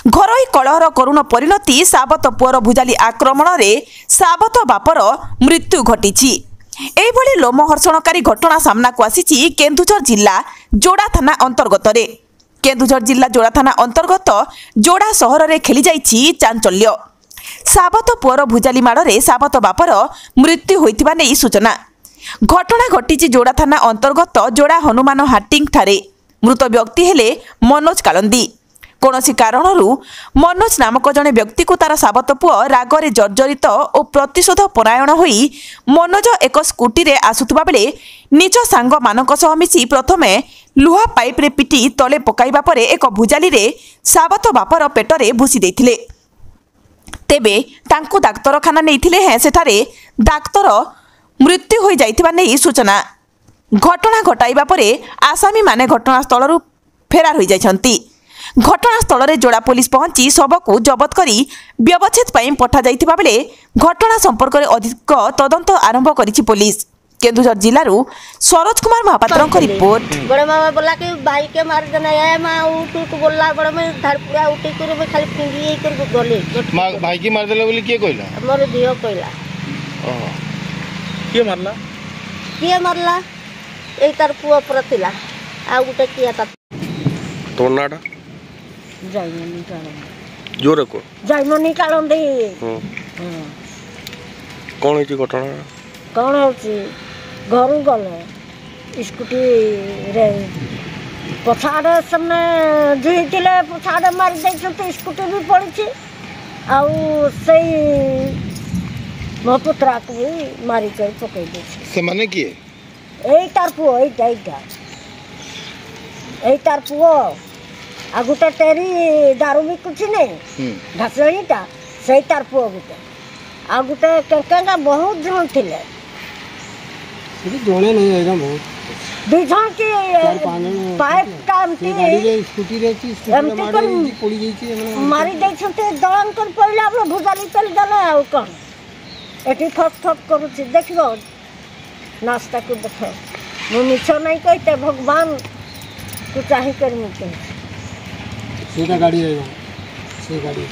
घरोई कलहर करुण परिणति साबत पुअर भुजाली आक्रमण में साबत बापर मृत्यु घटी। एभली लोमहर्षणकारी घटना सामना को आसी केन्दुझर जिला जोड़ा थाना अंतर्गत रे। केन्दुझर जिला जोड़ा थाना अंतर्गत जोड़ा सहर में खेली जाइछि चांचल्य। साबत पुअर भुजाली माड़े साबत बापर मृत्यु होइतिबा नै सूचना। घटना घटी जोड़ा थाना अंतर्गत जोड़ा हनुमान हाटिंग ठारे। मृत व्यक्ति हेले मनोज कालंदी। कौनसी कारणरू मनोज नामक जड़े व्यक्ति को तार साबत पुओ रागरे जर्जरित और प्रतिशोध परायण होई मनोज एक स्कूटी रे आसुथबा बेले निज सांग मानक सह मिसी प्रथमे लुहा पाइप रे पिटी तले पकाइबा परे एक भुजाली रे साबत बापर पेटरे भूसी देथिले। तेबे तांकु डाक्तरखाना नेइथिले हैं सेठारे डाक्तर मृत्यु होई जाइथिबा नै सूचना। घटना घटाइबा परे आसामी माने घटनास्थल फेरार होई जाइछंती। घटनास्थल में जोड़ा पुलिस पहुंची शव को जबत कर व्यवच्छेद पठा जाइथिबा बेले घटना संपर्क में अधिक तदंत आरंभ करिछि पुलिस। केन्दुझर जिल्लारू सरोज कुमार महापात्र रिपोर्ट। बड़े मामा बोला कि भाई के मार देना है मां उठ बोलला बड़े में धर पूरा उठी कर खाली फिंगी कर गले भाई की मार देले बोली के कहला मोर दियो कहला के मारला ए तार पुआ पर थिला आ गुटे किया ता तोनाडा जाइमनी कालंदी जोरे को जाइमनी कालंदी कौन होची घटना कौन होची घर गले स्कूटी रे पछाड़े सामने जुईतिले पछाड़े मार दैछते स्कूटी भी पड़ी आउ सही मो पुत्रा को भी मारी कर पकई दे से माने की एई तार पुओ एई तार पुओ आ गुटे टेरी दारू भी कुछ नहीं घासळीटा सही तार पुओ गुटे आ गुटे केकेंगा बहुत जन थिले जणे नहीं आइरा बहुत दु जन की पाइप कामती गाड़ी रे स्कूटी रे मारी पड़ी जाई मारी दैछते दळन कर पड़ला अब भुजाली चल गला आ कोन एटी ठक ठक करूछि देखिबो नाश्ता को देखो मु मिछ नहीं कहते भगवान को चाहे कर मिलते सीधा गाड़ी रहेगा से गाड़ी